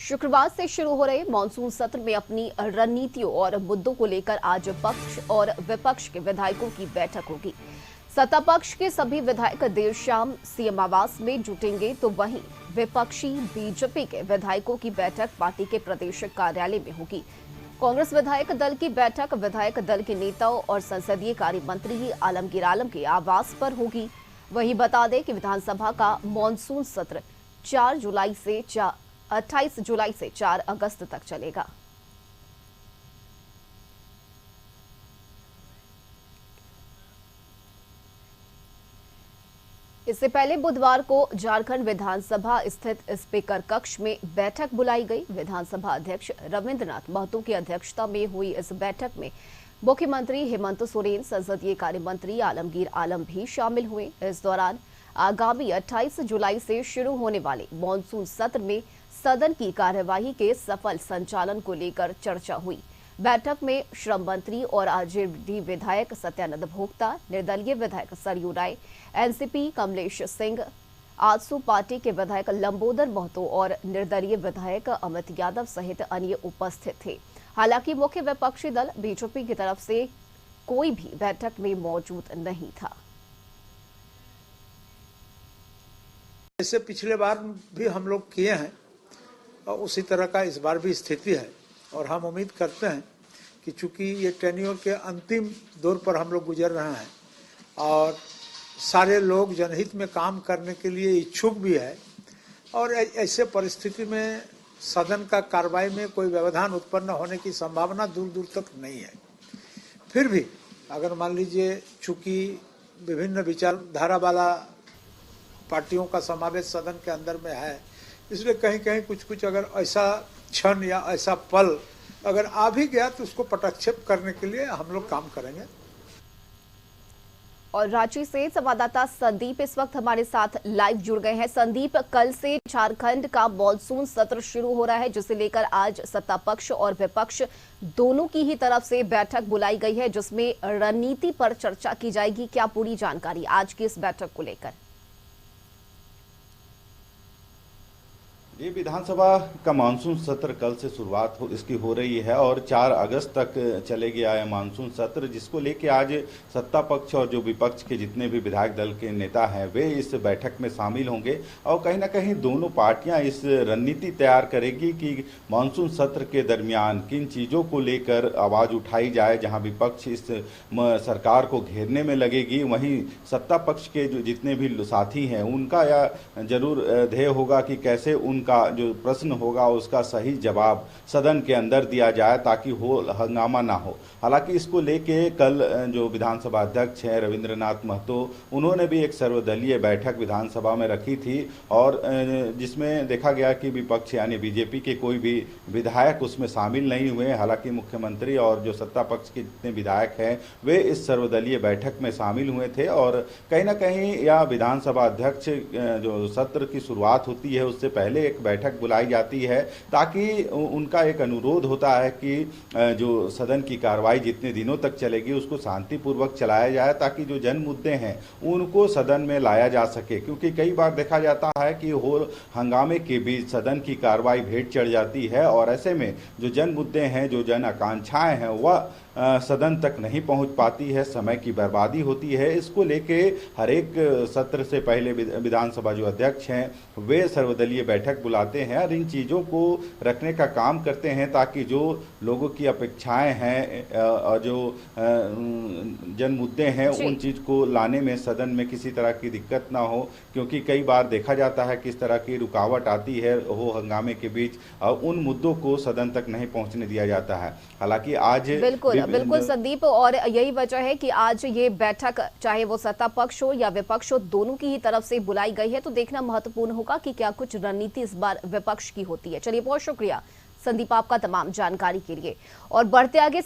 शुक्रवार से शुरू हो रहे मानसून सत्र में अपनी रणनीतियों और मुद्दों को लेकर आज पक्ष और विपक्ष के विधायकों की बैठक होगी। सत्ता पक्ष के सभी विधायक देर शाम सीएम आवास में जुटेंगे, तो वहीं विपक्षी बीजेपी के विधायकों की बैठक पार्टी के प्रदेश कार्यालय में होगी। कांग्रेस विधायक दल की बैठक विधायक दल के नेताओं और संसदीय कार्य मंत्री आलमगीर आलम के आवास पर होगी। वहीं बता दें कि विधानसभा का मानसून सत्र 28 जुलाई से 4 अगस्त तक चलेगा। इससे पहले बुधवार को झारखंड विधानसभा स्थित स्पीकर कक्ष में बैठक बुलाई गई। विधानसभा अध्यक्ष रविंद्रनाथ महतो की अध्यक्षता में हुई इस बैठक में मुख्यमंत्री हेमंत सोरेन, संसदीय कार्य मंत्री आलमगीर आलम भी शामिल हुए। इस दौरान आगामी 28 जुलाई से शुरू होने वाले मानसून सत्र में सदन की कार्यवाही के सफल संचालन को लेकर चर्चा हुई। बैठक में श्रम मंत्री और आरजेडी विधायक सत्यानंद भोक्ता, निर्दलीय विधायक सरयू राय, एनसीपी कमलेश सिंह, आजसू पार्टी के विधायक लंबोदर महतो और निर्दलीय विधायक अमित यादव सहित अन्य उपस्थित थे। हालांकि मुख्य विपक्षी दल बीजेपी की तरफ से कोई भी बैठक में मौजूद नहीं था। जैसे पिछले बार भी हम लोग किए हैं और उसी तरह का इस बार भी स्थिति है, और हम उम्मीद करते हैं कि चूंकि ये टेन्योर के अंतिम दौर पर हम लोग गुजर रहे हैं और सारे लोग जनहित में काम करने के लिए इच्छुक भी है, और ऐसे परिस्थिति में सदन का कार्रवाई में कोई व्यवधान उत्पन्न होने की संभावना दूर दूर तक नहीं है। फिर भी अगर मान लीजिए चूंकि विभिन्न विचारधारा वाला पार्टियों का समावेश सदन के अंदर में है, इसलिए कहीं कहीं कुछ अगर ऐसा क्षण या ऐसा पल अगर आ भी गया तो उसको पटक्षेप करने के लिए हम लोग काम करेंगे। और रांची से संवाददाता संदीप इस वक्त हमारे साथ लाइव जुड़ गए हैं। संदीप, कल से झारखंड का मॉनसून सत्र शुरू हो रहा है, जिसे लेकर आज सत्ता पक्ष और विपक्ष दोनों की ही तरफ से बैठक बुलाई गई है, जिसमें रणनीति पर चर्चा की जाएगी। क्या पूरी जानकारी आज की इस बैठक को लेकर? ये विधानसभा का मानसून सत्र कल से शुरुआत इसकी हो रही है और 4 अगस्त तक चलेगी यह मानसून सत्र, जिसको लेके आज सत्ता पक्ष और जो विपक्ष के जितने भी विधायक दल के नेता हैं वे इस बैठक में शामिल होंगे। और कहीं ना कहीं दोनों पार्टियां इस रणनीति तैयार करेगी कि मानसून सत्र के दरमियान किन चीज़ों को लेकर आवाज़ उठाई जाए। जहां विपक्ष इस सरकार को घेरने में लगेगी, वहीं सत्ता पक्ष के जो जितने भी साथी हैं उनका यह जरूर ध्येय होगा कि कैसे उनका जो प्रश्न होगा उसका सही जवाब सदन के अंदर दिया जाए ताकि हो हंगामा ना हो। हालांकि इसको लेके कल जो विधानसभा अध्यक्ष हैं रविंद्रनाथ महतो, उन्होंने भी एक सर्वदलीय बैठक विधानसभा में रखी थी और जिसमें देखा गया कि विपक्ष यानी बीजेपी के कोई भी विधायक उसमें शामिल नहीं हुए। हालांकि मुख्यमंत्री और जो सत्ता पक्ष के जितने विधायक हैं वे इस सर्वदलीय बैठक में शामिल हुए थे। और कहीं ना कहीं यह विधानसभा अध्यक्ष जो सत्र की शुरुआत होती है उससे पहले एक बैठक बुलाई जाती है, ताकि उनका एक अनुरोध होता है कि जो सदन की कार्रवाई जितने दिनों तक चलेगी उसको शांतिपूर्वक चलाया जाए, ताकि जो जन मुद्दे हैं उनको सदन में लाया जा सके। क्योंकि कई बार देखा जाता है कि हो हंगामे के बीच सदन की कार्रवाई भेंट चढ़ जाती है और ऐसे में जो जन मुद्दे हैं, जो जन आकांक्षाएं हैं, वह सदन तक नहीं पहुंच पाती है, समय की बर्बादी होती है। इसको लेके हर एक सत्र से पहले विधानसभा जो अध्यक्ष हैं वे सर्वदलीय बैठक बुलाते हैं और इन चीज़ों को रखने का काम करते हैं ताकि जो लोगों की अपेक्षाएं हैं और जो जन मुद्दे हैं उन चीज़ को लाने में सदन में किसी तरह की दिक्कत ना हो। क्योंकि कई बार देखा जाता है कि इस तरह की रुकावट आती है हो हंगामे के बीच और उन मुद्दों को सदन तक नहीं पहुंचने दिया जाता है। हालांकि आज बिल्कुल संदीप, और यही वजह है कि आज ये बैठक चाहे वो सत्ता पक्ष हो या विपक्ष हो, दोनों की ही तरफ से बुलाई गई है। तो देखना महत्वपूर्ण होगा कि क्या कुछ रणनीति इस बार विपक्ष की होती है। चलिए, बहुत शुक्रिया संदीप आपका तमाम जानकारी के लिए। और बढ़ते आगे